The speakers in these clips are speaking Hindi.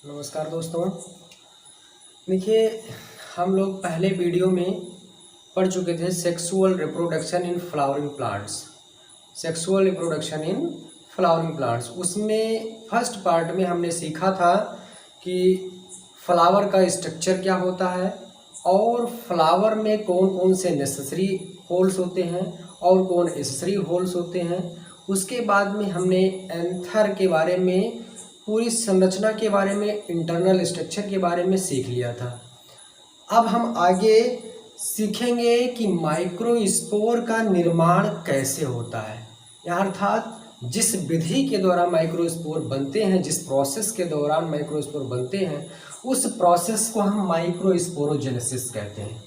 नमस्कार दोस्तों। देखिए, हम लोग पहले वीडियो में पढ़ चुके थे sexual reproduction in flowering plants. Sexual reproduction in flowering plants, उसमें फर्स्ट पार्ट में हमने सीखा था कि फ्लावर का स्ट्रक्चर क्या होता है और फ्लावर में कौन कौन से नेसेसरी होल्स होते हैं और कौन एसेसरी होल्स होते हैं। उसके बाद में हमने एंथर के बारे में, पूरी संरचना के बारे में, इंटरनल स्ट्रक्चर के बारे में सीख लिया था। अब हम आगे सीखेंगे कि माइक्रोस्पोर का निर्माण कैसे होता है, या अर्थात जिस विधि के द्वारा माइक्रोस्पोर बनते हैं, जिस प्रोसेस के दौरान माइक्रोस्पोर बनते हैं, उस प्रोसेस को हम माइक्रोस्पोरोजेनेसिस कहते हैं।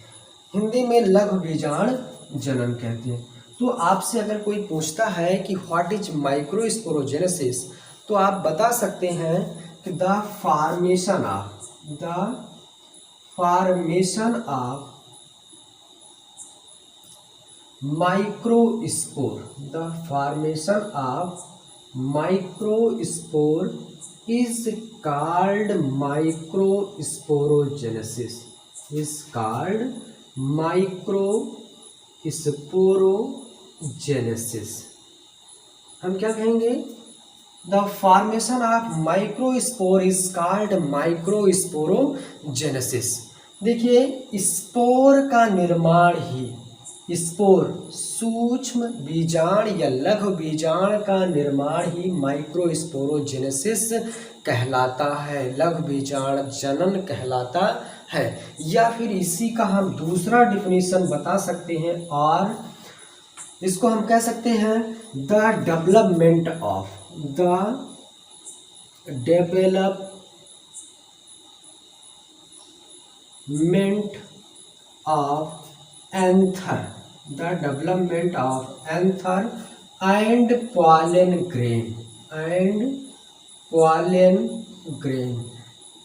हिंदी में लघु बीजांड जनन कहते हैं। तो आपसे अगर कोई पूछता है कि व्हाट इज माइक्रोस्पोरोजेनेसिस, तो आप बता सकते हैं कि the formation of microspore, the formation of microspore is called microsporogenesis, is called microsporogenesis. हम क्या कहेंगे? The formation of microspore is called microsporogenesis. देखिए, स्पोर का निर्माण ही, स्पोर सूक्ष्म बीजांड या लघु बीजांड का निर्माण ही माइक्रोस्पोरोजेनेसिस कहलाता है, लघु बीजांड जनन कहलाता है। या फिर इसी का हम दूसरा डिफिनीशन बता सकते हैं, और इसको हम कह सकते हैं the development of anther, the development of anther and pollen grain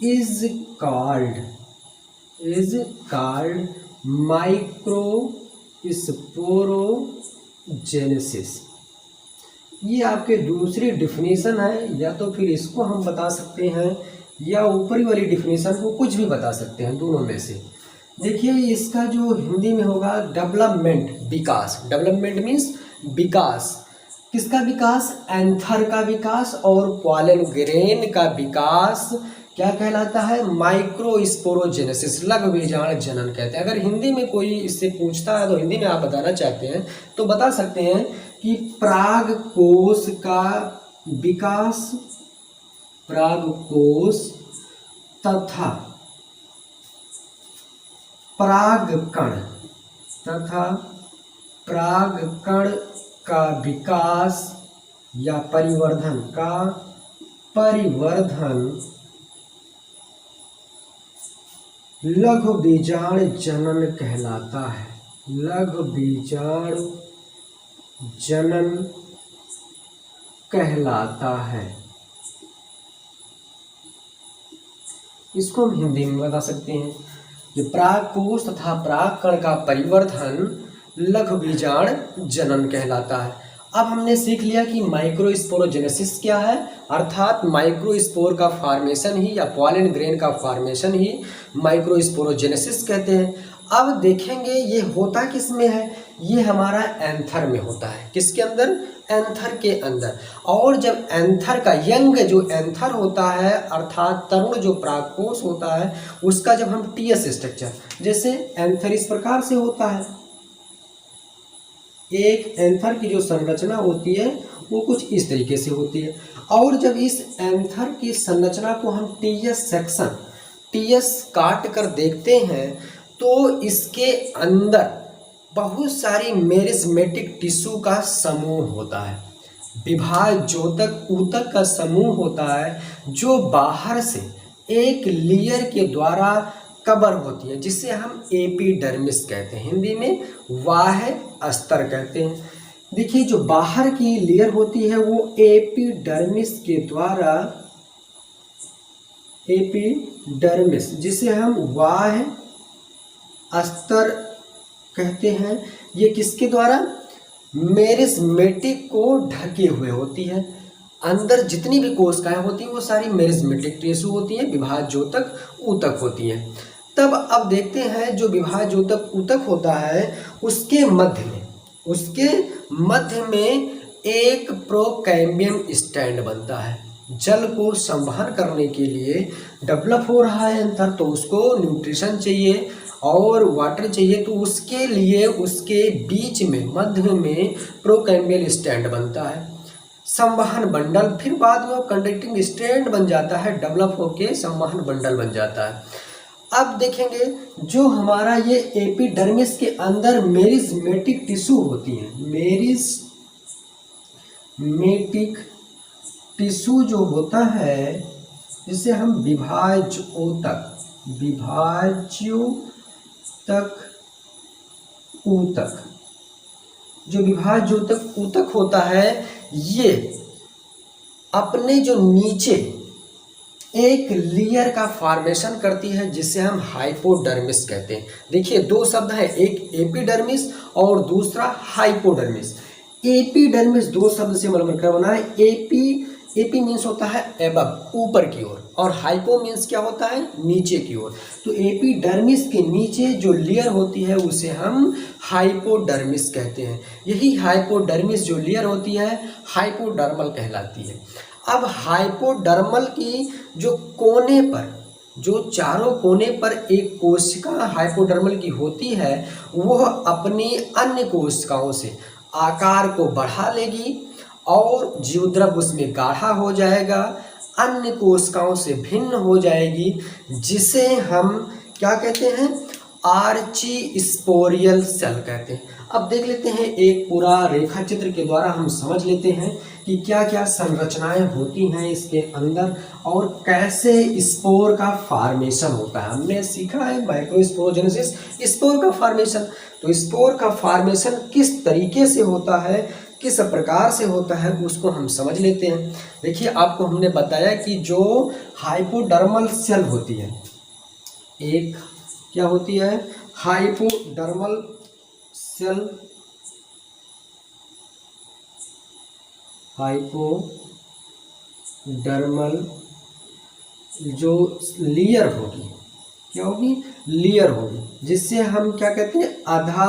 is called microsporogenesis. ये आपके दूसरी डिफिनीशन है, या तो फिर इसको हम बता सकते हैं या ऊपरी वाली डिफिनीशन को, कुछ भी बता सकते हैं, दोनों में से। देखिए, इसका जो हिंदी में होगा डेवलपमेंट, विकास। डेवलपमेंट मीन्स विकास। किसका विकास? एंथर का विकास। और पॉलन ग्रेन का विकास क्या कहलाता है? माइक्रोस्पोरोजेनेसिस, लघु बीजांड जनन कहते हैं। अगर हिंदी में कोई इससे पूछता है तो हिंदी में आप बताना चाहते हैं तो बता सकते हैं कि प्रागकोश का विकास, प्रागकोश तथा परागकण का विकास या परिवर्धन लघु बीजांड जनन कहलाता है, लघु बीजांड जनन कहलाता है। इसको हम हिंदी में बता सकते हैं कि प्रागकोश तथा परागकण का परिवर्धन लघु बीजांड जनन कहलाता है। अब हमने सीख लिया कि माइक्रोस्पोरोजेनेसिस क्या है, अर्थात माइक्रोस्पोर का फॉर्मेशन ही या पॉलन ग्रेन का फॉर्मेशन ही माइक्रोस्पोरोजेनेसिस कहते हैं। अब देखेंगे ये होता किस में है। ये हमारा एंथर में होता है। किसके अंदर? एंथर के अंदर। और जब एंथर का यंग जो एंथर होता है, अर्थात तरुण जो प्रागकोश होता है, उसका जब हम टीएस स्ट्रक्चर, जैसे एंथर इस प्रकार से होता है, एक एंथर की जो संरचना होती है वो कुछ इस तरीके से होती है। और जब इस एंथर की संरचना को हम टीएस काट कर देखते हैं तो इसके अंदर बहुत सारी मेरिस्मेटिक टिश्यू का समूह होता है, विभाजोतक ऊतक का समूह होता है, जो बाहर से एक लेयर के द्वारा कवर होती है, जिसे हम एपिडर्मिस कहते हैं, हिंदी में बाह्य अस्तर कहते हैं। देखिए, जो बाहर की लेयर होती है वो एपिडर्मिस के द्वारा, एपिडर्मिस जिसे हम बाह्य अस्तर कहते हैं, ये किसके द्वारा? मेरिस्मेटिक को ढके हुए होती है। अंदर जितनी भी कोशिकाएं होती हैं वो सारी मेरिस्मेटिक टिश्यू होती हैं, विभाज्योतक ऊतक होती हैं। तब अब देखते हैं जो विभाज्योतक ऊतक होता है उसके मध्य में एक प्रोकैम्बियम स्टैंड बनता है। जल को संवहन करने के लिए डेवलप हो रहा है अंदर, तो उसको न्यूट्रिशन चाहिए और वाटर चाहिए, तो उसके लिए उसके बीच में मध्य में प्रोकैम्बियल स्टैंड बनता है, संवहन बंडल, फिर बाद में वो कंडक्टिंग स्टैंड बन जाता है, डेवलप होके संवहन बंडल बन जाता है। अब देखेंगे जो हमारा ये एपिडर्मिस के अंदर मेरिस्मेटिक टिश्यू होती है, मेरिस्मेटिक टिश्यू जो होता है जिसे हम विभाज्योतक ऊतक, जो विभाज्योतक ऊतक होता है ये अपने जो नीचे एक लेयर का फॉर्मेशन करती है जिसे हम हाइपोडर्मिस कहते हैं। देखिए दो शब्द हैं, एक एपिडर्मिस और दूसरा हाइपोडर्मिस। एपिडर्मिस दो शब्द से मिलकर बना है। एपी मीन्स होता है एबव, ऊपर की ओर, और हाइपो मीन्स क्या होता है, नीचे की ओर। तो एपिडर्मिस के नीचे जो लेयर होती है उसे हम हाइपोडर्मिस कहते हैं। यही हाइपोडर्मिस जो लेयर होती है हाइपोडर्मल कहलाती है। अब हाइपोडर्मल की जो कोने पर, जो चारों कोने पर एक कोशिका हाइपोडर्मल की होती है वह अपनी अन्य कोशिकाओं से आकार को बढ़ा लेगी और जीवद्रव उसमें गाढ़ा हो जाएगा, अन्य कोशिकाओं से भिन्न हो जाएगी, जिसे हम क्या कहते हैं, आर्चीस्पोरियल सेल कहते हैं। अब देख लेते हैं एक पूरा रेखा चित्र के द्वारा हम समझ लेते हैं कि क्या क्या संरचनाएं होती हैं इसके अंदर और कैसे स्पोर का फॉर्मेशन होता है। हमने सीखा है माइक्रोस्पोरोजेनेसिस, स्पोर का फॉर्मेशन। तो स्पोर का फॉर्मेशन किस तरीके से होता है, किस प्रकार से होता है, उसको हम समझ लेते हैं। देखिए आपको हमने बताया कि जो हाइपोडर्मल सेल होती है, एक क्या होती है, हाइपोडर्मल सेल, हाइपोडर्मल जो लेयर होगी, क्या होगी, लेयर होगी, जिससे हम क्या कहते हैं, आधा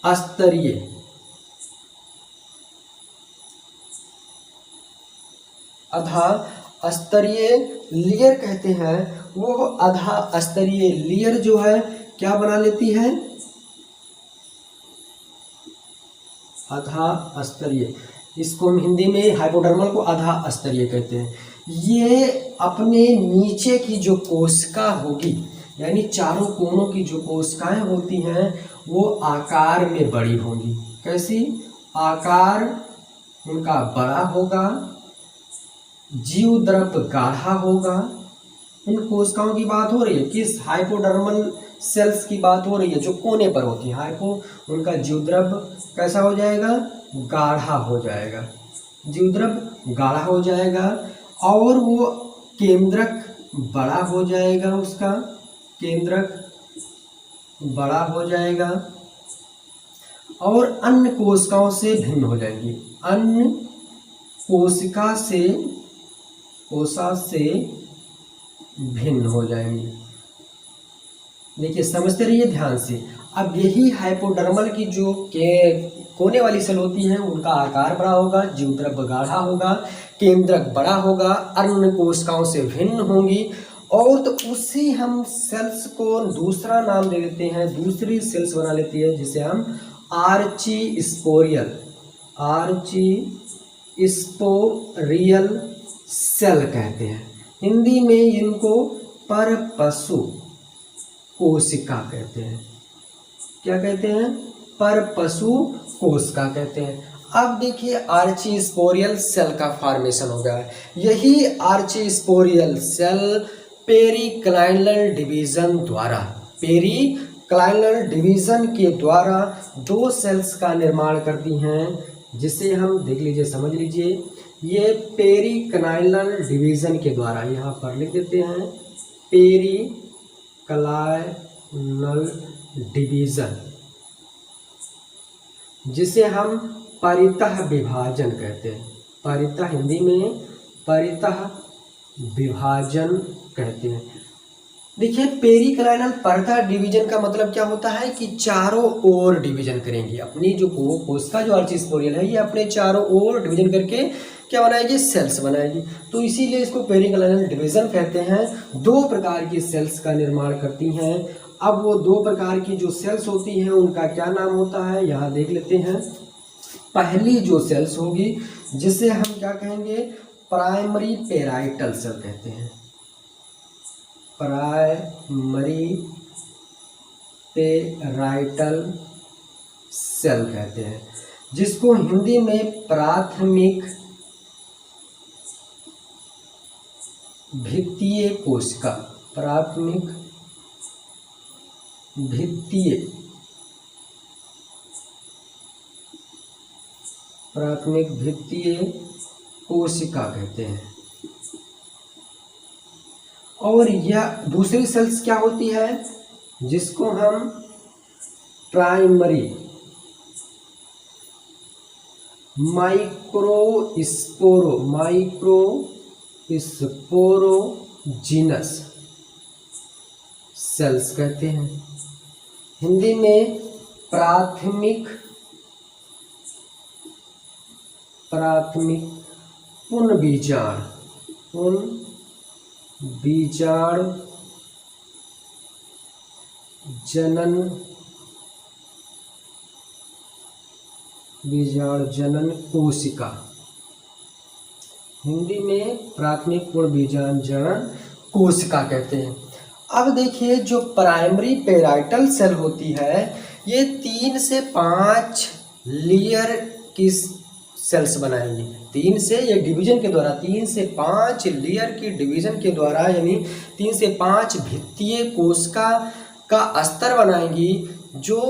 स्तरीय लेयर कहते हैं। वो आधा स्तरीय लेयर जो है क्या बना लेती है, आधा स्तरीय, इसको हम हिंदी में हाइपोडर्मल को आधा स्तरीय कहते हैं। ये अपने नीचे की जो कोशिका होगी, यानी चारों कोनों की जो कोशिकाएं होती हैं वो आकार में बड़ी होंगी। कैसी, आकार उनका बड़ा होगा, जीवद्रव गाढ़ा होगा। इन कोशिकाओं की बात हो रही है, किस, हाइपोडर्मल सेल्स की बात हो रही है जो कोने पर होती है। हाइपो, उनका जीवद्रव कैसा हो जाएगा, गाढ़ा हो जाएगा, जीवद्रव गाढ़ा हो जाएगा और वो केंद्रक बड़ा हो जाएगा, उसका केंद्रक बड़ा हो जाएगा और अन्य कोशिकाओं से भिन्न हो जाएंगी, अन्य कोशिका से भिन्न हो जाएंगी। देखिए समझते रहिए ध्यान से। अब यही हाइपोडर्मल की जो कोने वाली सेल होती है उनका आकार बड़ा होगा, जीवद्रव गाढ़ा होगा, केंद्रक बड़ा होगा, अन्य कोशिकाओं से भिन्न होंगी। और तो उसी हम सेल्स को दूसरा नाम दे देते हैं, दूसरी सेल्स बना लेती है जिसे हम आर्चीस्पोरियल सेल कहते हैं। हिंदी में इनको परपशु कोशिका कहते हैं। क्या कहते हैं, परपशु कोशिका कहते हैं। अब देखिए आर्चीस्पोरियल सेल का फॉर्मेशन हो गया है। यही आर्चीस्पोरियल सेल पेरिक्लाइनल डिवीजन के द्वारा दो सेल्स का निर्माण करती हैं, जिसे हम देख लीजिए, समझ लीजिए। ये पेरिक्लाइनल डिवीजन के द्वारा, यहाँ पर लिख देते हैं पेरिक्लाइनल डिवीजन, जिसे हम परितः विभाजन कहते हैं। परितः हिंदी में परितः विभाजन कहते हैं। देखिए पेरिक्लाइनल परतः डिवीजन का मतलब क्या होता है कि चारों ओर डिवीजन करेंगी। अपनी जो कोशिका जो आर्चिस्पोरियल है ये अपने चारों ओर डिवीजन करके क्या बनाएगी, सेल्स बनाएगी। तो इसीलिए इसको पेरिक्लाइनल डिवीजन कहते हैं। 2 प्रकार की सेल्स का निर्माण करती हैं। अब वो 2 प्रकार की जो सेल्स होती हैं उनका क्या नाम होता है यहाँ देख लेते हैं। पहली जो सेल्स होगी जिसे हम क्या कहेंगे, प्राइमरी पेराइटल सेल कहते हैं। प्राइमरी पेराइटल सेल कहते हैं, जिसको हिंदी में प्राथमिक भित्तीय कोशिका, प्राथमिक भित्तीय कोशिका कहते हैं। और यह दूसरी सेल्स क्या होती है जिसको हम प्राइमरी माइक्रोस्पोरोजिनस सेल्स कहते हैं। हिंदी में प्राथमिक पुनर्बीजाण जनन कोशिका। हिंदी में प्राथमिक पुनर्बीजाण जनन कोशिका कहते हैं। अब देखिए जो प्राइमरी पेराइटल सेल होती है ये 3 से 5 लेयर की सेल्स बनाएंगी। 3 से ये डिवीजन के द्वारा 3 से 5 लेयर की डिवीजन के द्वारा यानी 3 से 5 भित्तीय कोशिका का स्तर बनाएंगी जो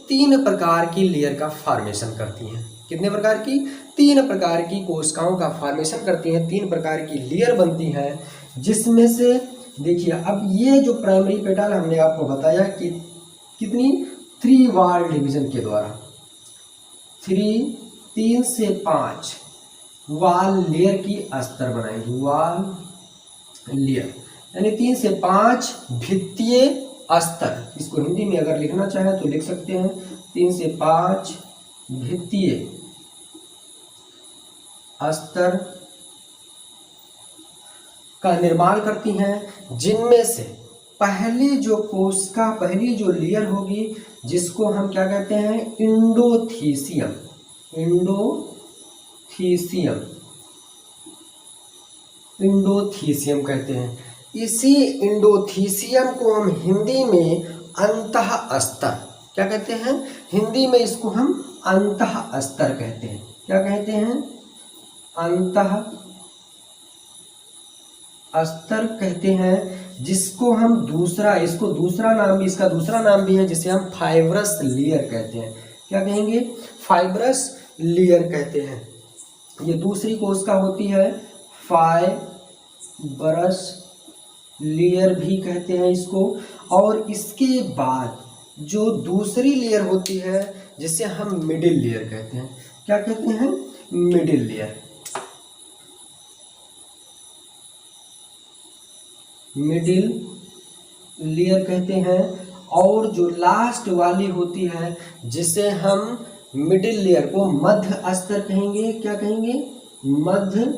3 प्रकार की लेयर का फॉर्मेशन करती हैं। कितने प्रकार की? 3 प्रकार की कोशिकाओं का फॉर्मेशन करती हैं। 3 प्रकार की लेयर बनती हैं जिसमें से देखिए अब ये जो प्राइमरी पेटाल हमने आपको बताया कि कितनी 3 वॉल डिवीजन के द्वारा 3 से 5 वॉल लेयर की अस्तर बनाएगी। वॉल लेयर यानी 3 से 5 भित्तीय अस्तर। इसको हिंदी में अगर लिखना चाहे तो लिख सकते हैं 3 से 5 भित्तीय अस्तर का निर्माण करती हैं, जिनमें से पहली जो कोशिका पहली जो लेयर होगी जिसको हम क्या कहते हैं, इंडोथीसियम कहते हैं। इसी इंडोथीसियम को हम हिंदी में अंतः अस्तर क्या कहते हैं, हिंदी में इसको हम अंतः अस्तर कहते हैं। क्या कहते हैं? अंतः अस्तर कहते हैं, जिसको हम इसको दूसरा नाम भी, इसका दूसरा नाम भी है जिसे हम फाइब्रस लेयर कहते हैं। क्या कहेंगे? फाइब्रस लेयर कहते हैं। ये दूसरी कोशिका होती है, फाइब्रस लेयर भी कहते हैं इसको। और इसके बाद जो दूसरी लेयर होती है जिसे हम मिडिल लेयर कहते हैं। क्या कहते हैं? Middle layer. मिडिल लेयर कहते हैं। और जो लास्ट वाली होती है जिसे हम मिडिल लेयर को मध्य अस्तर कहेंगे। क्या कहेंगे? मध्य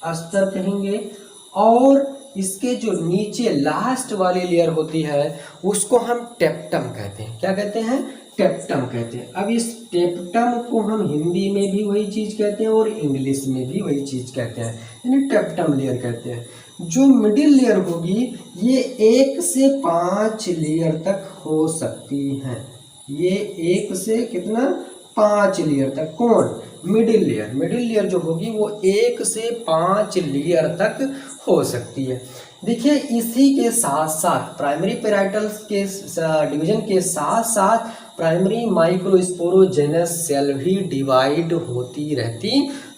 अस्तर कहेंगे। और इसके जो नीचे लास्ट वाली लेयर होती है उसको हम टेप्टम कहते हैं। क्या कहते हैं? टेप्टम कहते हैं। अब इस टेप्टम को हम हिंदी में भी वही चीज कहते हैं और इंग्लिश में भी वही चीज कहते हैं, यानी टेप्टम लेयर कहते हैं। जो मिडिल लेयर होगी ये 1 से 5 लेयर तक हो सकती हैं। ये 1 से कितना? 5 लेयर तक। कौन? Middle layer. मिडिल लेयर जो होगी वो 1 से 5 लेयर तक हो सकती है। देखिए इसी के साथ साथ प्राइमरी पेराइटल्स के डिवीजन के साथ साथ प्राइमरी माइक्रोस्पोरोजेनस सेल भी डिवाइड होती रहती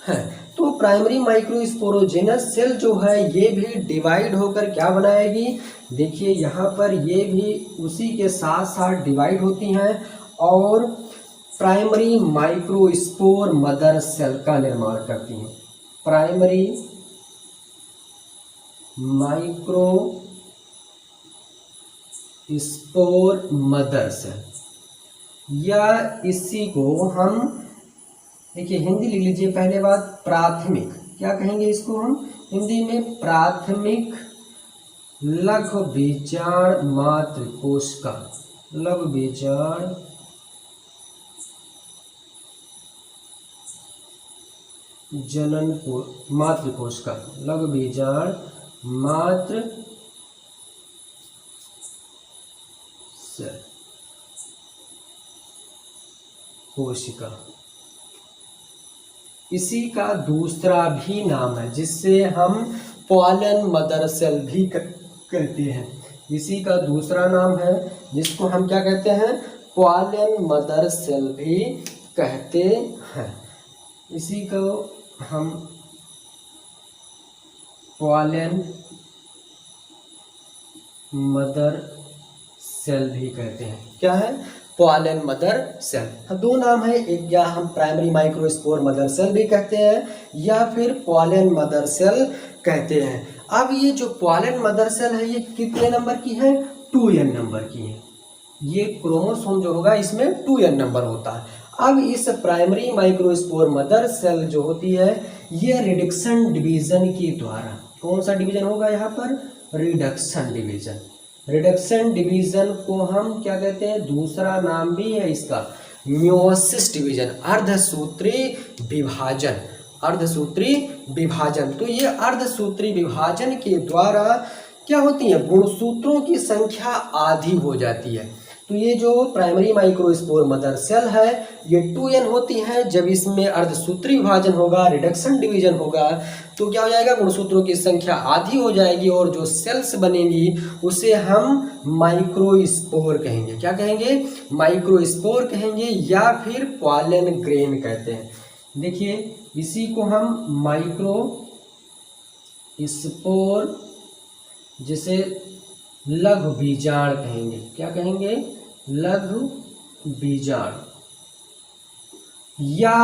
हैं। तो प्राइमरी माइक्रोस्पोरोजेनस सेल जो है ये भी डिवाइड होकर क्या बनाएगी? देखिए यहाँ पर ये भी उसी के साथ साथ डिवाइड होती हैं और प्राइमरी माइक्रोस्पोर मदर सेल का निर्माण करती हैं। प्राइमरी माइक्रोस्पोर मदर सेल, या इसी को हम देखिए हिंदी लिख लीजिए। पहले बात प्राथमिक, क्या कहेंगे इसको हम हिंदी में? प्राथमिक लघु बीजाणु मातृकोशिका, लघु बीजाणु जनन को मातृकोशिका, लघु बीजाणु मातृ कोशिका। इसी का दूसरा भी नाम है जिससे हम पॉलन मदर सेल भी कहते हैं। इसी का दूसरा नाम है जिसको हम क्या कहते हैं? पॉलन मदर सेल भी कहते हैं। इसी को हम पॉलन मदर सेल भी कहते हैं। क्या है? Pollen mother cell. दो नाम है, एक या हम प्राइमरी माइक्रोस्पोर मदर सेल भी कहते हैं या फिर पॉलन मदर सेल कहते हैं। अब ये जो पॉलन मदर सेल है ये कितने नंबर की है? 2n नंबर की है। ये क्रोमोसोम जो होगा इसमें 2n नंबर होता है। अब इस प्राइमरी माइक्रोस्पोर मदर सेल जो होती है ये रिडक्शन डिवीजन के द्वारा, कौन सा डिवीजन होगा यहाँ पर? Reduction division. रिडक्शन डिवीजन को हम क्या कहते हैं? दूसरा नाम भी है इसका मियोसिस डिवीजन, अर्धसूत्री विभाजन। अर्धसूत्री विभाजन, तो ये अर्धसूत्री विभाजन के द्वारा क्या होती है? गुणसूत्रों की संख्या आधी हो जाती है। तो ये जो प्राइमरी माइक्रोस्पोर मदर सेल है ये 2n होती है। जब इसमें अर्धसूत्री विभाजन होगा, रिडक्शन डिवीजन होगा, तो क्या हो जाएगा? गुणसूत्रों की संख्या आधी हो जाएगी और जो सेल्स बनेंगी उसे हम माइक्रोस्पोर कहेंगे। क्या कहेंगे? माइक्रोस्पोर कहेंगे या फिर पॉलन ग्रेन कहते हैं। देखिए इसी को हम माइक्रोस्पोर जिसे लघु बीजाणु कहेंगे। क्या कहेंगे? लघु बीजाणु, या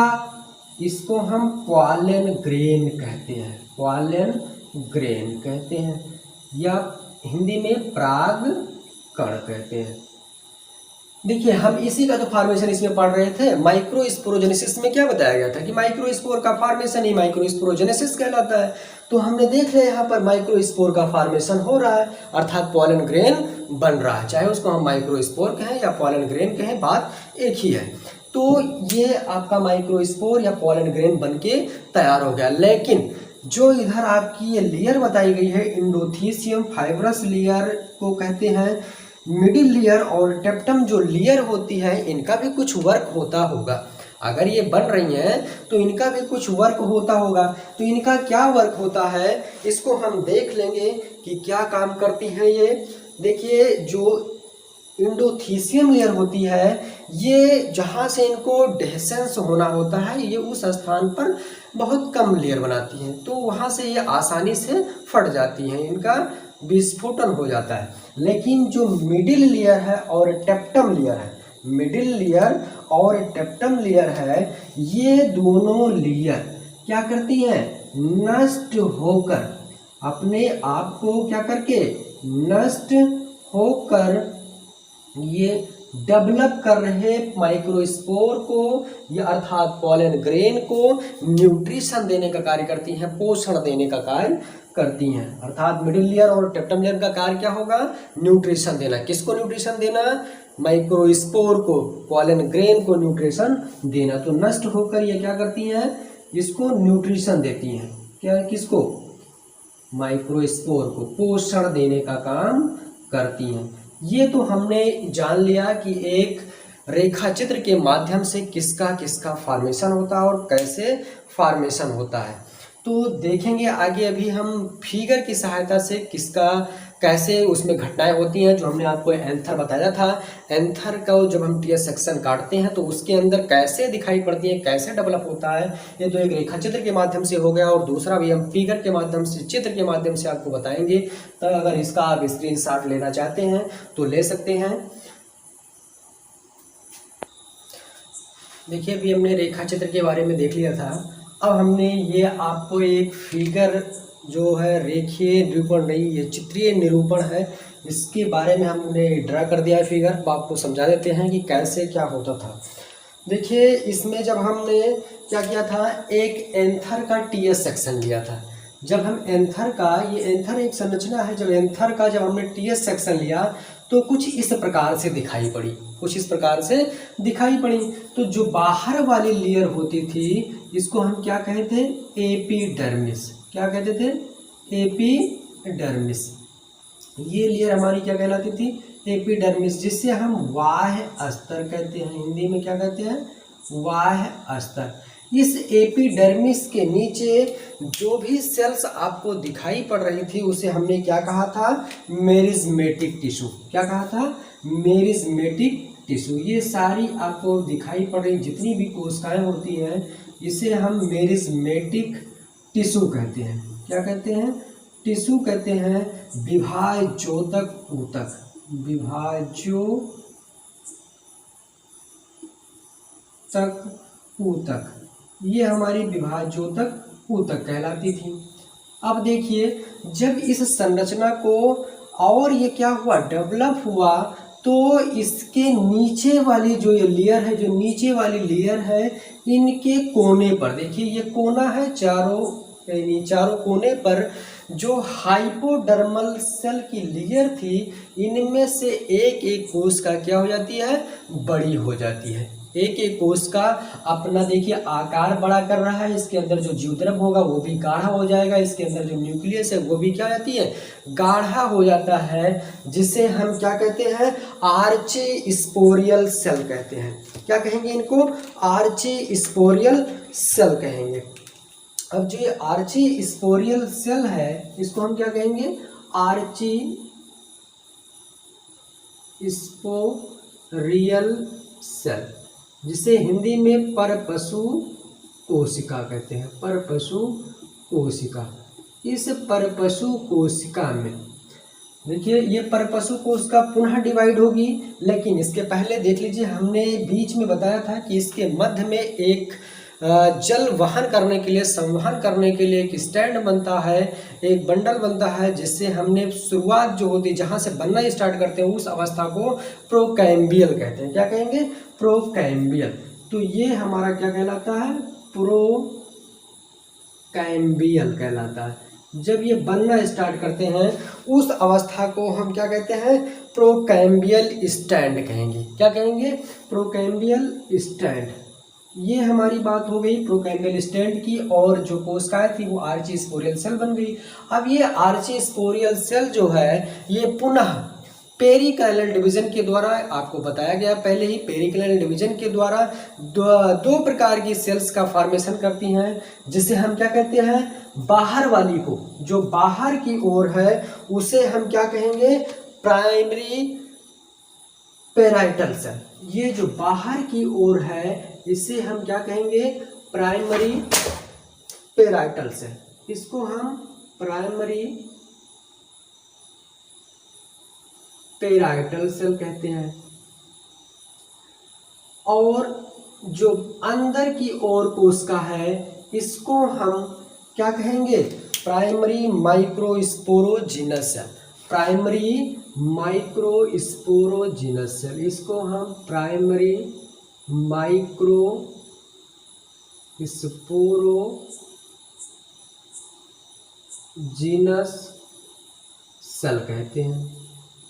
इसको हम पॉलन ग्रेन कहते हैं। पॉलन ग्रेन कहते हैं या हिंदी में पराग कण कहते हैं। देखिए हम इसी का तो फॉर्मेशन इसमें पढ़ रहे थे। माइक्रोस्पोरोजेनेसिस में क्या बताया गया था कि माइक्रोस्पोर का फॉर्मेशन ही माइक्रोस्पोरोजेनेसिस कहलाता है। तो हमने देख लिया यहाँ पर माइक्रोस्पोर का फॉर्मेशन हो रहा है, अर्थात पॉलन ग्रेन बन रहा है। चाहे उसको हम माइक्रोस्पोर कहें या पॉलन ग्रेन कहें, बात एक ही है। तो ये आपका माइक्रोस्पोर या पॉलन ग्रेन बन के तैयार हो गया। लेकिन जो इधर आपकी ये लेयर बताई गई है इंडोथीसियम फाइब्रस लेयर को कहते हैं। मिडिल लेयर और टेप्टम जो लेयर होती है इनका भी कुछ वर्क होता होगा। अगर ये बन रही हैं तो इनका भी कुछ वर्क होता होगा। तो इनका क्या वर्क होता है इसको हम देख लेंगे कि क्या काम करती हैं ये। देखिए जो इंडोथीसियम लेयर होती है ये जहाँ से इनको डेसेंस होना होता है ये उस स्थान पर बहुत कम लेयर बनाती हैं, तो वहाँ से ये आसानी से फट जाती हैं, इनका विस्फोटन हो जाता है। लेकिन जो मिडिल लेयर है और टेप्टम लेयर है, मिडिल लेयर और टेप्टम लेयर है, ये दोनों लेयर क्या करती हैं? नष्ट होकर, अपने आप को क्या करके नष्ट होकर ये डेवलप कर रहे माइक्रोस्पोर को या अर्थात पॉलन ग्रेन को न्यूट्रिशन देने का कार्य करती हैं, पोषण देने का कार्य करती हैं। अर्थात मिडिल लेयर और टेप्टम लेयर का कार्य क्या होगा? न्यूट्रिशन देना। किसको न्यूट्रिशन देना? माइक्रोस्पोर को, पॉलन ग्रेन को न्यूट्रिशन देना। तो नष्ट होकर ये क्या करती हैं? इसको न्यूट्रिशन देती हैं। क्या? किसको? माइक्रोस्पोर को पोषण देने का काम करती हैं। ये तो हमने जान लिया कि एक रेखा चित्र के माध्यम से किसका किसका फॉर्मेशन होता है और कैसे फॉर्मेशन होता है। तो देखेंगे आगे अभी हम फिगर की सहायता से किसका कैसे उसमें घटनाएं होती हैं। जो हमने आपको एंथर बताया था, एंथर का जब हम टीएस सेक्शन काटते हैं तो उसके अंदर कैसे दिखाई पड़ती है, कैसे डेवलप होता है, ये तो एक रेखा चित्र के माध्यम से हो गया और दूसरा भी हम फिगर के माध्यम से, चित्र के माध्यम से आपको बताएंगे। तो अगर इसका आप स्क्रीनशॉट लेना चाहते हैं तो ले सकते हैं। देखिए अभी हमने रेखा चित्र के बारे में देख लिया था। अब हमने ये आपको एक फिगर जो है रेखीय निरूपण नहीं, ये चित्रीय निरूपण है, इसके बारे में हमने ड्रा कर दिया है फिगर। अब आपको समझा देते हैं कि कैसे क्या होता था। देखिए इसमें जब हमने क्या किया था, एक एंथर का टीएस सेक्शन लिया था। जब हम एंथर का, ये एंथर एक संरचना है, जब एंथर का जब हमने टीएस सेक्शन लिया तो कुछ इस प्रकार से दिखाई पड़ी, कुछ इस प्रकार से दिखाई पड़ी। तो जो बाहर वाली लेयर होती थी इसको हम क्या कहते थे, एपिडर्मिस। क्या कहते थे, एपिडर्मिस। ये लेयर हमारी क्या कहलाती थी, एपिडर्मिस, जिसे हम बाह्य स्तर कहते हैं। हिंदी में क्या कहते हैं, बाह्य स्तर। इस एपिडर्मिस के नीचे जो भी सेल्स आपको दिखाई पड़ रही थी उसे हमने क्या कहा था, मेरिज्मेटिक टिश्यू। क्या कहा था, मेरिज्मेटिक टिश्यू। ये सारी आपको दिखाई पड़ रही जितनी भी कोशिकाएं होती हैं इसे हम मेरिज्मेटिक टिश्यू कहते हैं। क्या कहते हैं, टिश्यू कहते हैं। विभाज्योतक ऊतक, विभाज्योतक ऊतक, ये हमारी विभाज्योतक ऊतक कहलाती थी। अब देखिए जब इस संरचना को और ये क्या हुआ, डेवलप हुआ, तो इसके नीचे वाली जो ये लेयर है, जो नीचे वाली लेयर है, इनके कोने पर देखिए ये कोना है, चारों कोने पर जो हाइपोडर्मल सेल की लेयर थी इनमें से एक एक कोशिका क्या हो जाती है, बड़ी हो जाती है। एक एक कोशिका अपना देखिए आकार बड़ा कर रहा है। इसके अंदर जो जीवद्रव्य होगा वो भी गाढ़ा हो जाएगा, इसके अंदर जो न्यूक्लियस है वो भी क्या जाती है, गाढ़ा हो जाता है, जिसे हम क्या कहते हैं, आर्ची स्पोरियल सेल कहते हैं। क्या कहेंगे इनको, आर्ची स्पोरियल सेल कहेंगे। अब जो ये आर्ची स्पोरियल सेल है इसको हम क्या कहेंगे, आर्ची स्पोरियल सेल, जिसे हिंदी में परपशु कोशिका कहते हैं। परपशु कोशिका। इस परपशु कोशिका में देखिए ये परपशु कोशिका पुनः डिवाइड होगी, लेकिन इसके पहले देख लीजिए हमने बीच में बताया था कि इसके मध्य में एक जल वहन करने के लिए, संवहन करने के लिए एक स्टैंड बनता है, एक बंडल बनता है, जिससे हमने शुरुआत जो होती है जहाँ से बनना स्टार्ट करते हैं उस अवस्था को प्रोकैम्बियल कहते हैं। क्या कहेंगे, प्रोकैम्बियल। तो ये हमारा क्या कहलाता है, प्रोकैम्बियल कहलाता है। जब ये बनना स्टार्ट करते हैं उस अवस्था को हम क्या कहते हैं, प्रोकैम्बियल स्टैंड कहेंगे। क्या कहेंगे, प्रोकैम्बियल स्टैंड। ये हमारी बात हो गई प्रोकैम्बियल स्टैंड की, और जो कोशिकाएं थी वो आर्ची स्पोरियल सेल बन गई। अब ये आर्ची स्पोरियल सेल जो है ये पुनः पेरिक्लाइनल डिवीजन के द्वारा, आपको बताया गया पहले ही, पेरिक्लाइनल डिवीजन के द्वारा दो प्रकार की सेल्स का फॉर्मेशन करती हैं, जिसे हम क्या कहते हैं, बाहर वाली को, जो बाहर की ओर है उसे हम क्या कहेंगे, प्राइमरी पेराइटल सेल। ये जो बाहर की ओर है इसे हम क्या कहेंगे, प्राइमरी पेराइटल सेल। इसको हम प्राइमरी पेराइटल सेल कहते हैं। और जो अंदर की ओर कोशिका है इसको हम क्या कहेंगे, प्राइमरी माइक्रोस्पोरोजिनस सेल। प्राइमरी माइक्रोस्पोरोजिनस सेल, इसको हम प्राइमरी माइक्रोस्पोरोजिनस सेल कहते हैं।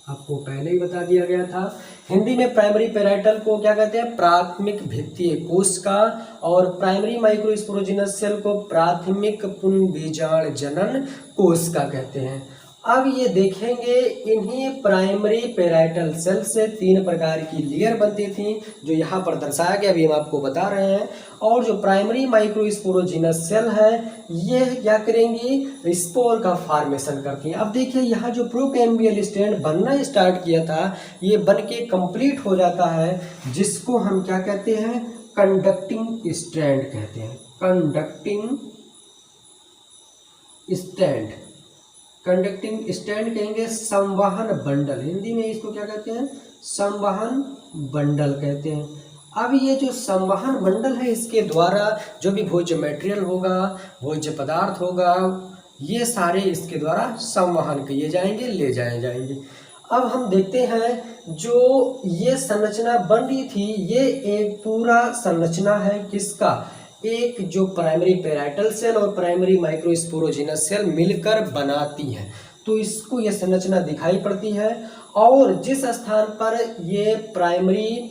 आपको पहले ही बता दिया गया था। हिंदी में प्राइमरी पेराइटल को क्या कहते हैं, प्राथमिक भित्तीय कोशिका, और प्राइमरी माइक्रोस्पोरोजिनस सेल को प्राथमिक पुंबीजाण जनन कोशिका कहते हैं। अब ये देखेंगे इन्हीं प्राइमरी पेराइटल सेल से तीन प्रकार की लेयर बनती थी, जो यहाँ पर दर्शाया गया, अभी हम आपको बता रहे हैं। और जो प्राइमरी माइक्रोस्पोरोजिनस सेल है ये क्या करेंगी, स्पोर का फॉर्मेशन करती हैं। अब देखिए यहाँ जो प्रोकैम्बियल स्टैंड बनना स्टार्ट किया था ये बन के कंप्लीट हो जाता है, जिसको हम क्या कहते हैं, कंडक्टिंग स्टैंड कहते हैं। कंडक्टिंग स्टैंड, कंडक्टिंग स्टैंड कहेंगे संवहन बंडल। हिंदी में इसको क्या कहते हैं, संवहन बंडल कहते हैं। अब ये जो संवहन मंडल है, इसके द्वारा जो भी भोज्य मटेरियल होगा, भोज्य पदार्थ होगा, ये सारे इसके द्वारा संवहन किए जाएंगे, ले जाए जाएंगे। अब हम देखते हैं जो ये संरचना बन रही थी, ये एक पूरा संरचना है किसका, एक जो प्राइमरी पेराइटल सेल और प्राइमरी माइक्रोस्पोरोजिनस सेल मिलकर बनाती हैं, तो इसको ये संरचना दिखाई पड़ती है। और जिस स्थान पर ये प्राइमरी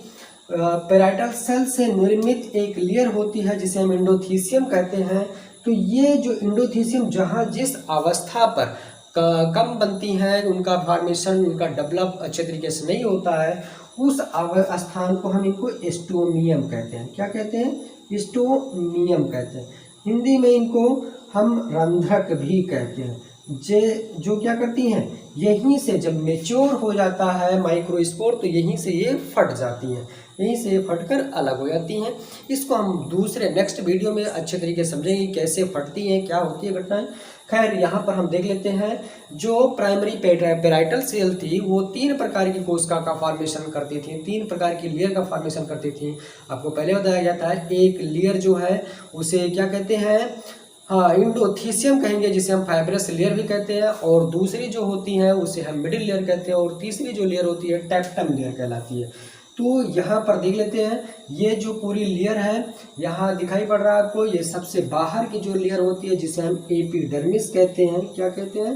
पेराइटल सेल से निर्मित एक लेयर होती है जिसे हम एंडोथीसियम कहते हैं, तो ये जो एंडोथीसियम जहाँ जिस अवस्था पर कम बनती हैं, उनका फॉर्मेशन, उनका डेवलप अच्छे तरीके से नहीं होता है, उस स्थान को हम इनको एस्टोमियम कहते हैं। क्या कहते हैं? एस्टोमियम कहते हैं। हिंदी में इनको हम रंध्रक भी कहते हैं। जो क्या करती हैं, यहीं से जब मेच्योर हो जाता है माइक्रोस्पोर, तो यहीं से ये फट जाती हैं, यहीं से ये फटकर अलग हो जाती हैं। इसको हम दूसरे नेक्स्ट वीडियो में अच्छे तरीके से समझेंगे कैसे फटती हैं, क्या होती है घटनाएं। खैर यहाँ पर हम देख लेते हैं, जो प्राइमरी पेराइटल सेल थी वो 3 प्रकार की कोशिका का फॉर्मेशन करती थी, 3 प्रकार की लेयर का फॉर्मेशन करती थी। आपको पहले बताया गया था, एक लेयर जो है उसे क्या कहते हैं, हाँ, एंडोथीसियम कहेंगे, जिसे हम फाइब्रस लेयर भी कहते हैं, और दूसरी जो होती है उसे हम मिडिल लेयर कहते हैं, और तीसरी जो लेयर होती है टेप्टम लेयर कहलाती है। तो यहाँ पर देख लेते हैं, ये जो पूरी लेयर है यहाँ दिखाई पड़ रहा है आपको, ये सबसे बाहर की जो लेयर होती है जिसे हम एपिडर्मिस कहते हैं। क्या कहते हैं?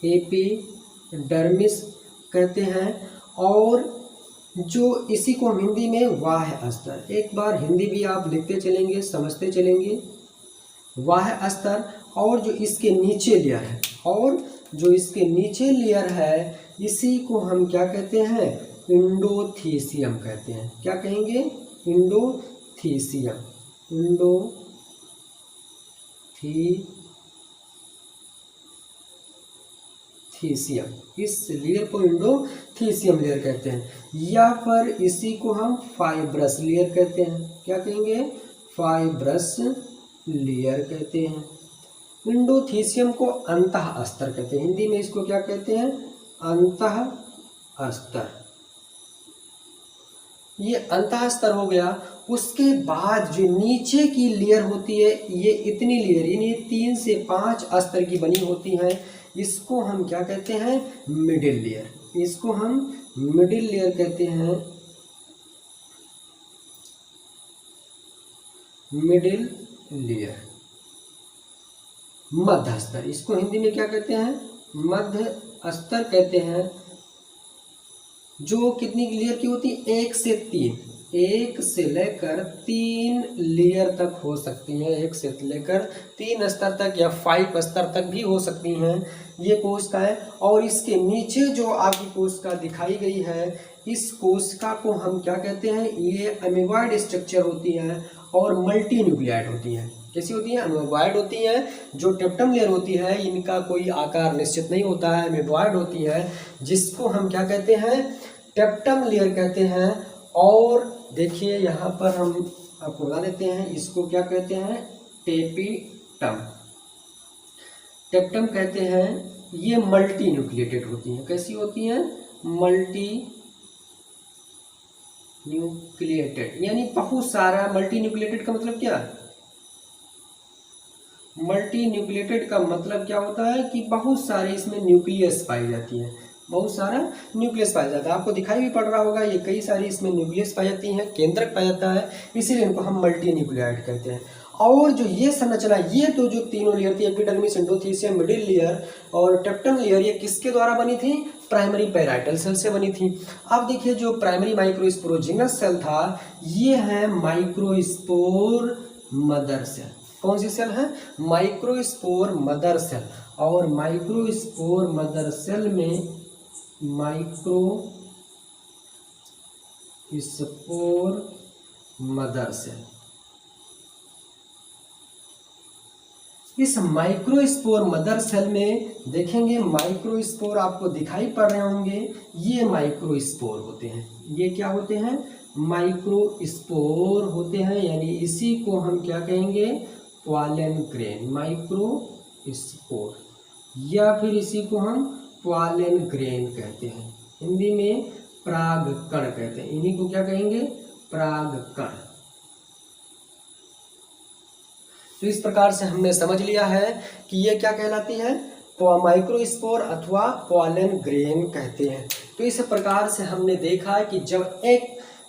एपिडर्मिस कहते हैं। और जो इसी को हम हिंदी में बाह्य स्तर, एक बार हिंदी भी आप लिखते चलेंगे, समझते चलेंगे, बाह्य स्तर। और जो इसके नीचे लेयर है, और जो इसके नीचे लेयर है, इसी को हम क्या कहते हैं? एंडोथीसियम कहते हैं। क्या कहेंगे? एंडोथीसियम। एंडोथीसियम, इस लेयर को एंडोथीसियम लेयर कहते हैं, या पर इसी को हम फाइब्रस लेयर कहते हैं। क्या कहेंगे? फाइब्रस लेयर कहते हैं। एंडोथीसियम को अंतः स्तर कहते हैं, हिंदी में इसको क्या कहते हैं? अंतः स्तर। ये अंतः स्तर हो गया। उसके बाद जो नीचे की लेयर होती है, ये इतनी लेयर, यानी 3 से 5 स्तर की बनी होती है, इसको हम क्या कहते हैं? Middle layer. इसको हम मिडिल लेयर कहते हैं, मिडिल लेयर। मध्य स्तर, इसको हिंदी में क्या कहते हैं? मध्य स्तर कहते हैं। जो कितनी लेयर की होती है? 1 से 3, 1 से लेकर 3 लेयर तक हो सकती हैं, 1 से लेकर 3 स्तर तक या 5 स्तर तक भी हो सकती हैं ये कोशिकाएं। और इसके नीचे जो आपकी कोशिका दिखाई गई है, इस कोशिका को हम क्या कहते हैं? ये अमीबॉइड स्ट्रक्चर होती है और मल्टी न्यूक्लियाइड होती हैं। कैसी होती हैं? अमीबॉइड होती हैं। जो टेप्टम लेयर होती है, इनका कोई आकार निश्चित नहीं होता है, अमीबॉइड होती है, जिसको हम क्या कहते हैं? टेप्टम लेयर कहते हैं। और देखिए यहाँ पर हम आपको बता देते हैं, इसको क्या कहते हैं? टेपिटम। टेप्टम कहते हैं। ये मल्टी न्यूक्लिएटेड होती हैं। कैसी होती हैं? मल्टी न्यूक्लिएटेड, यानी बहुत सारा। मल्टी न्यूक्लिएटेड का मतलब क्या? मल्टी न्यूक्लिएटेड का मतलब क्या होता है कि बहुत सारे इसमें न्यूक्लियस पाई जाती है, बहुत सारा न्यूक्लियस पाया जाता है। आपको दिखाई भी पड़ रहा होगा, ये कई सारी इसमें न्यूक्लियस पाई जाती हैं, केंद्रक पाया जाता है, इसीलिए इनको हम मल्टी न्यूक्लियाइड कहते हैं। और जो ये संरचना, ये तो जो तीनों लेयर थी, एपिडर्मिस, एंडोथीसियम, मिडिल लेयर और टेप्टम लेयर, ये किसके द्वारा बनी थी? प्राइमरी पेराइटल सेल से बनी थी। अब देखिए, जो प्राइमरी माइक्रोस्पोरोजिनस सेल था, ये है माइक्रोस्पोर मदर सेल। कौन सी सेल है? Microspore mother cell. और माइक्रोस्पोर मदर सेल में माइक्रोस्पोर मदर सेल, इस माइक्रोस्पोर मदर सेल में देखेंगे, माइक्रोस्पोर आपको दिखाई पड़ रहे होंगे, ये माइक्रोस्पोर होते हैं। ये क्या होते हैं? माइक्रोस्पोर होते हैं, यानी इसी को हम क्या कहेंगे? पॉलन ग्रेन, माइक्रोस्पोर, या फिर इसी को हम पॉलन ग्रेन कहते हैं, हिंदी में परागकण कहते हैं। इन्हीं को क्या कहेंगे? परागकण। तो इस प्रकार से हमने समझ लिया है कि ये क्या कहलाती है, माइक्रोस्पोर अथवा पॉलन ग्रेन कहते हैं। तो इस प्रकार से हमने देखा कि जब एक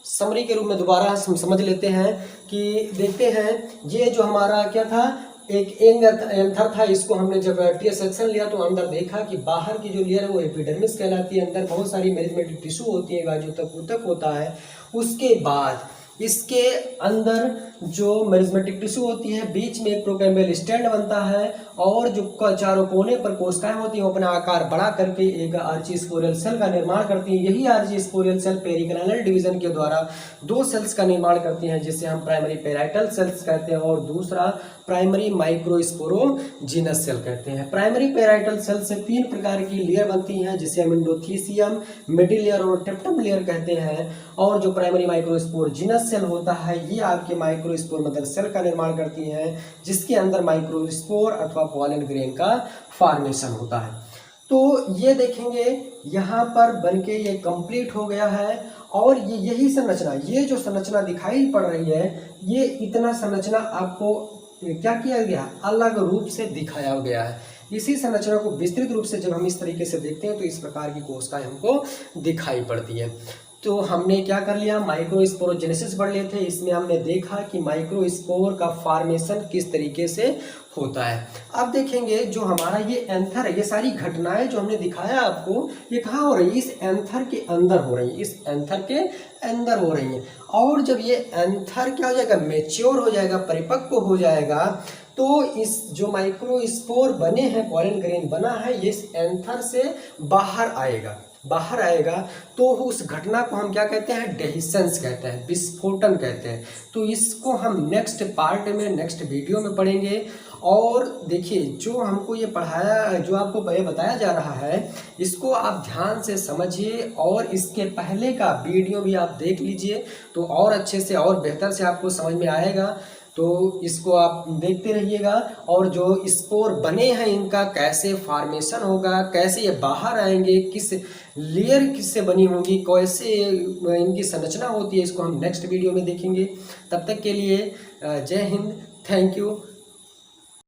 समरी के रूप में दोबारा हम समझ लेते हैं कि देखते हैं ये जो हमारा क्या था, एक एंथर था, इसको हमने जब टीएस सेक्शन लिया तो अंदर देखा कि बाहर की जो लेयर है वो एपिडर्मिस कहलाती है, अंदर बहुत सारी मेरिस्टेमेटिक टिश्यू होती है, जो तक ऊतक होता है। उसके बाद इसके अंदर जो मेरिस्टेमेटिक टिश्यू होती है, बीच में एक प्रोकैम्बियल स्टैंड बनता है और जो चारों कोने पर कोशिकाएं होती हैं वो अपना आकार बढ़ा करके एक आर्चीस्पोरियल सेल का निर्माण करती हैं। यही आर्चीस्पोरियल सेल पेरिक्लाइनल डिवीजन के द्वारा दो सेल्स का निर्माण करती हैं, जिसे हम प्राइमरी पेराइटल सेल्स कहते हैं और दूसरा प्राइमरी माइक्रोस्पोरोजिनस सेल कहते हैं। प्राइमरी पेराइटल सेल से 3 प्रकार की लेयर बनती हैं, जिसे हम एंडोथीसियम, मिडिल लेयर और टेप्टम लेयर कहते हैं। और जो प्राइमरी माइक्रोस्पोरोजिनस सेल होता है ये आपके माइक्रोस्पोर मदर सेल का निर्माण करती है, जिसके अंदर माइक्रोस्पोर अथवा पॉलन ग्रेन का फॉर्मेशन होता है। तो ये देखेंगे यहाँ पर बनके ये कंप्लीट हो गया है। और ये यही संरचना, ये जो संरचना दिखाई पड़ रही है, ये इतना संरचना आपको क्या किया गया, अलग रूप से दिखाया गया है। इसी संरचना को विस्तृत रूप से जब हम इस तरीके से देखते हैं तो इस प्रकार की कोशिकाएं हमको दिखाई पड़ती है। तो हमने क्या कर लिया, माइक्रोस्पोरोजेनेसिस पढ़ लिए थे। इसमें हमने देखा कि माइक्रोस्पोर का फॉर्मेशन किस तरीके से होता है। अब देखेंगे जो हमारा ये एंथर है, ये सारी घटनाएं जो हमने दिखाया आपको, ये कहाँ हो रही है, इस एंथर के अंदर हो रही है, इस एंथर के अंदर हो रही है। और जब ये एंथर क्या हो जाएगा, मैच्योर हो जाएगा, परिपक्व हो जाएगा, तो इस जो माइक्रोस्पोर बने हैं, पॉलन ग्रेन बना है, ये इस एंथर से बाहर आएगा। तो उस घटना को हम क्या कहते हैं, डेहिसेंस कहते हैं, विस्फोटन कहते हैं। तो इसको हम नेक्स्ट पार्ट में, नेक्स्ट वीडियो में पढ़ेंगे। और देखिए जो हमको ये पढ़ाया, जो आपको ये बताया जा रहा है, इसको आप ध्यान से समझिए और इसके पहले का वीडियो भी आप देख लीजिए, तो और अच्छे से और बेहतर से आपको समझ में आएगा। तो इसको आप देखते रहिएगा। और जो स्पोर बने हैं इनका कैसे फॉर्मेशन होगा, कैसे ये बाहर आएंगे, किस लेयर किससे बनी होगी, कैसे इनकी संरचना होती है, इसको हम नेक्स्ट वीडियो में देखेंगे। तब तक के लिए जय हिंद, थैंक यू।